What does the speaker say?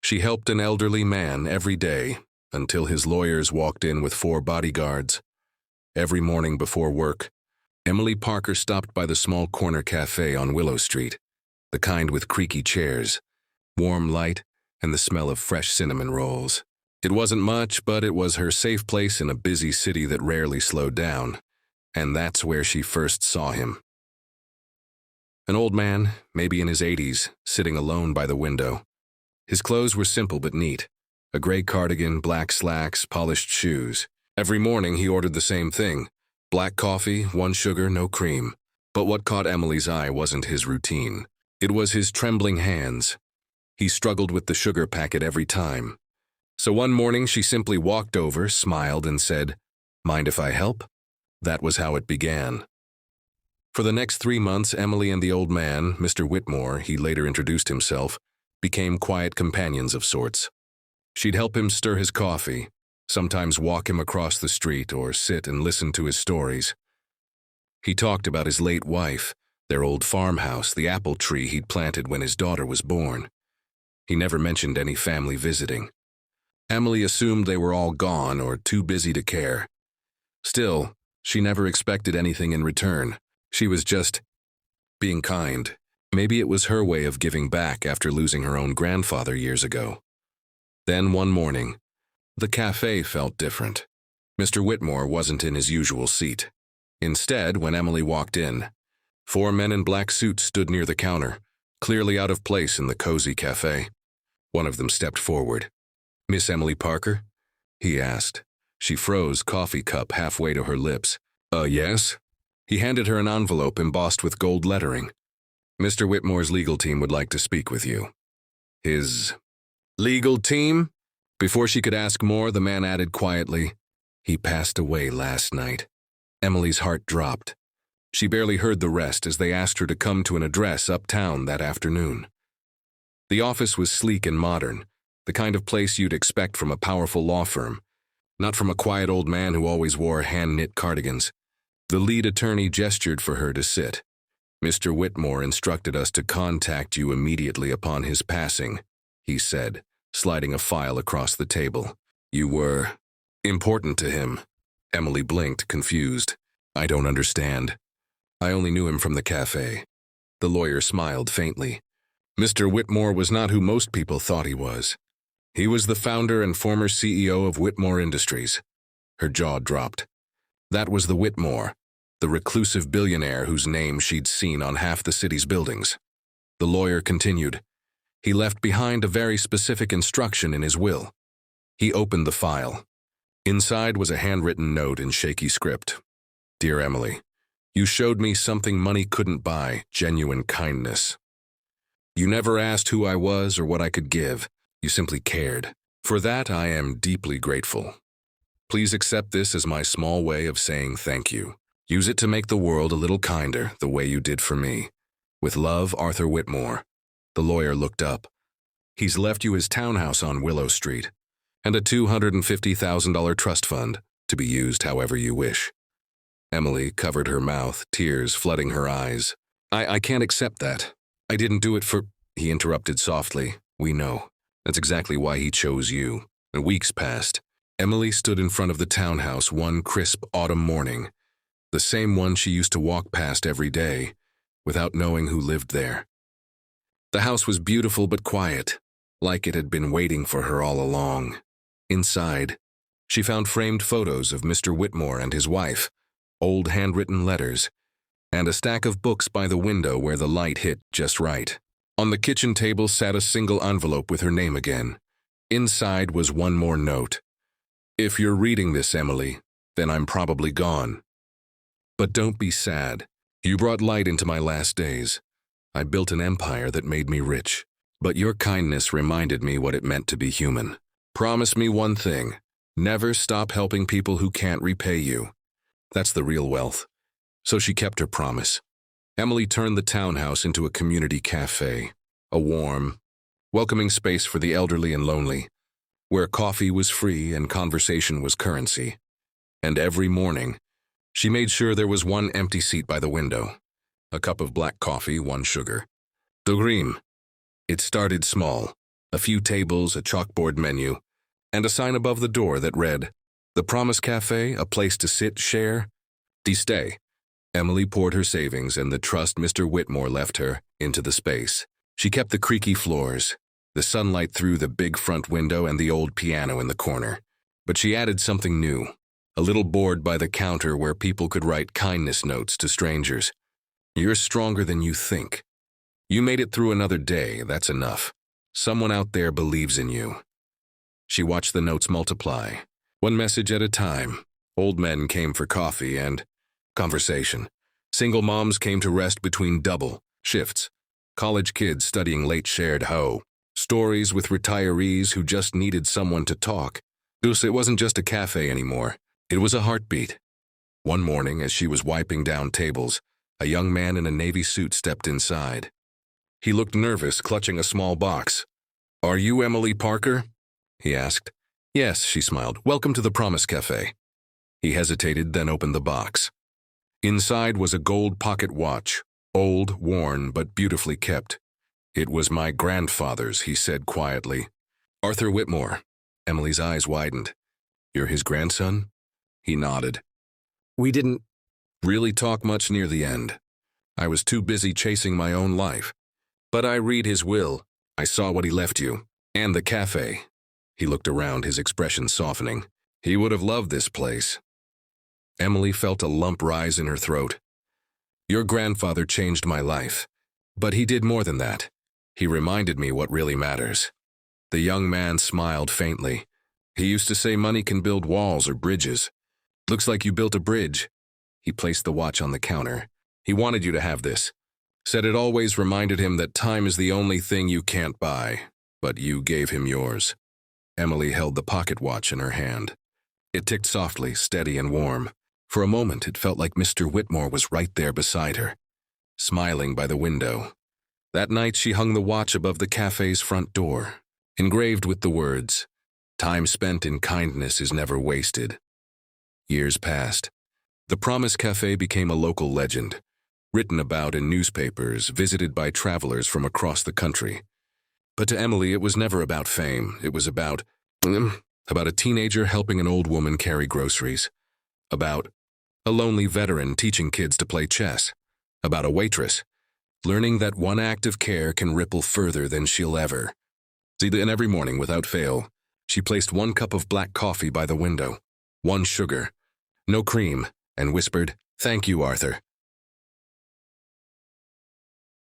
She helped an elderly man every day until his lawyers walked in with 4 bodyguards. Every morning before work, Emily Parker stopped by the small corner cafe on Willow Street, the kind with creaky chairs, warm light, and the smell of fresh cinnamon rolls. It wasn't much, but it was her safe place in a busy city that rarely slowed down, and that's where she first saw him. An old man, maybe in his 80s, sitting alone by the window. His clothes were simple but neat. A gray cardigan, black slacks, polished shoes. Every morning he ordered the same thing. Black coffee, 1 sugar, no cream. But what caught Emily's eye wasn't his routine. It was his trembling hands. He struggled with the sugar packet every time. So one morning she simply walked over, smiled, and said, "Mind if I help?" That was how it began. For the next 3 months, Emily and the old man, Mr. Whitmore, he later introduced himself, became quiet companions of sorts. She'd help him stir his coffee, sometimes walk him across the street or sit and listen to his stories. He talked about his late wife, their old farmhouse, the apple tree he'd planted when his daughter was born. He never mentioned any family visiting. Emily assumed they were all gone or too busy to care. Still, she never expected anything in return. She was just being kind. Maybe it was her way of giving back after losing her own grandfather years ago. Then one morning, the cafe felt different. Mr. Whitmore wasn't in his usual seat. Instead, when Emily walked in, 4 men in black suits stood near the counter, clearly out of place in the cozy cafe. One of them stepped forward. "Miss Emily Parker?" he asked. She froze, coffee cup halfway to her lips. Yes?" He handed her an envelope embossed with gold lettering. "Mr. Whitmore's legal team would like to speak with you." "His legal team?" Before she could ask more, the man added quietly, "He passed away last night." Emily's heart dropped. She barely heard the rest as they asked her to come to an address uptown that afternoon. The office was sleek and modern, the kind of place you'd expect from a powerful law firm, not from a quiet old man who always wore hand-knit cardigans. The lead attorney gestured for her to sit. "Mr. Whitmore instructed us to contact you immediately upon his passing," he said, sliding a file across the table. "You were important to him." Emily blinked, confused. "I don't understand. I only knew him from the cafe." The lawyer smiled faintly. Mr. Whitmore was not who most people thought he was. He was the founder and former CEO of Whitmore Industries. Her jaw dropped. That was the Whitmore, the reclusive billionaire whose name she'd seen on half the city's buildings. The lawyer continued. He left behind a very specific instruction in his will. He opened the file. Inside was a handwritten note in shaky script. "Dear Emily, you showed me something money couldn't buy, genuine kindness. You never asked who I was or what I could give. You simply cared. For that, I am deeply grateful. Please accept this as my small way of saying thank you. Use it to make the world a little kinder, the way you did for me. With love, Arthur Whitmore." The lawyer looked up. "He's left you his townhouse on Willow Street and a $250,000 trust fund to be used however you wish." Emily covered her mouth, tears flooding her eyes. I can't accept that. I didn't do it for—" He interrupted softly. "We know. That's exactly why he chose you." And weeks passed. Emily stood in front of the townhouse one crisp autumn morning, the same one she used to walk past every day, without knowing who lived there. The house was beautiful but quiet, like it had been waiting for her all along. Inside, she found framed photos of Mr. Whitmore and his wife, old handwritten letters, and a stack of books by the window where the light hit just right. On the kitchen table sat a single envelope with her name again. Inside was one more note. "If you're reading this, Emily, then I'm probably gone. But don't be sad. You brought light into my last days. I built an empire that made me rich, but your kindness reminded me what it meant to be human. Promise me one thing. Never stop helping people who can't repay you. That's the real wealth." So she kept her promise. Emily turned the townhouse into a community cafe, a warm, welcoming space for the elderly and lonely, where coffee was free and conversation was currency. And every morning, she made sure there was one empty seat by the window, a cup of black coffee, 1 sugar. Dogrim. It started small, A few tables, a chalkboard menu, and a sign above the door that read, "The Promise Cafe, a place to sit, share, stay." Emily poured her savings and the trust Mr. Whitmore left her into the space. She kept the creaky floors, the sunlight through the big front window and the old piano in the corner. But she added something new, a little board by the counter where people could write kindness notes to strangers. "You're stronger than you think. You made it through another day, that's enough. Someone out there believes in you." She watched the notes multiply, one message at a time. Old men came for coffee and conversation. Single moms came to rest between double shifts. College kids studying late shared stories with retirees who just needed someone to talk. It wasn't just a cafe anymore. It was a heartbeat. One morning, as she was wiping down tables, a young man in a navy suit stepped inside. He looked nervous, clutching a small box. "Are you Emily Parker?" he asked. "Yes," she smiled. "Welcome to the Promise Cafe." He hesitated, then opened the box. Inside was a gold pocket watch, old, worn, but beautifully kept. "It was my grandfather's," he said quietly. "Arthur Whitmore." Emily's eyes widened. "You're his grandson?" He nodded. "We didn't really talk much near the end. I was too busy chasing my own life. But I read his will. I saw what he left you. And the cafe." He looked around, his expression softening. "He would have loved this place." Emily felt a lump rise in her throat. "Your grandfather changed my life. But he did more than that. He reminded me what really matters." The young man smiled faintly. "He used to say money can build walls or bridges. Looks like you built a bridge." He placed the watch on the counter. "He wanted you to have this. Said it always reminded him that time is the only thing you can't buy. But you gave him yours." Emily held the pocket watch in her hand. It ticked softly, steady and warm. For a moment, it felt like Mr. Whitmore was right there beside her, smiling by the window. That night, she hung the watch above the cafe's front door, engraved with the words, "Time spent in kindness is never wasted." Years passed. The Promise Cafe became a local legend, written about in newspapers, visited by travelers from across the country. But to Emily, it was never about fame. It was about a teenager helping an old woman carry groceries. About a lonely veteran teaching kids to play chess. About a waitress learning that one act of care can ripple further than she'll ever. And every morning, without fail, she placed 1 cup of black coffee by the window, 1 sugar, no cream, and whispered, "Thank you, Arthur."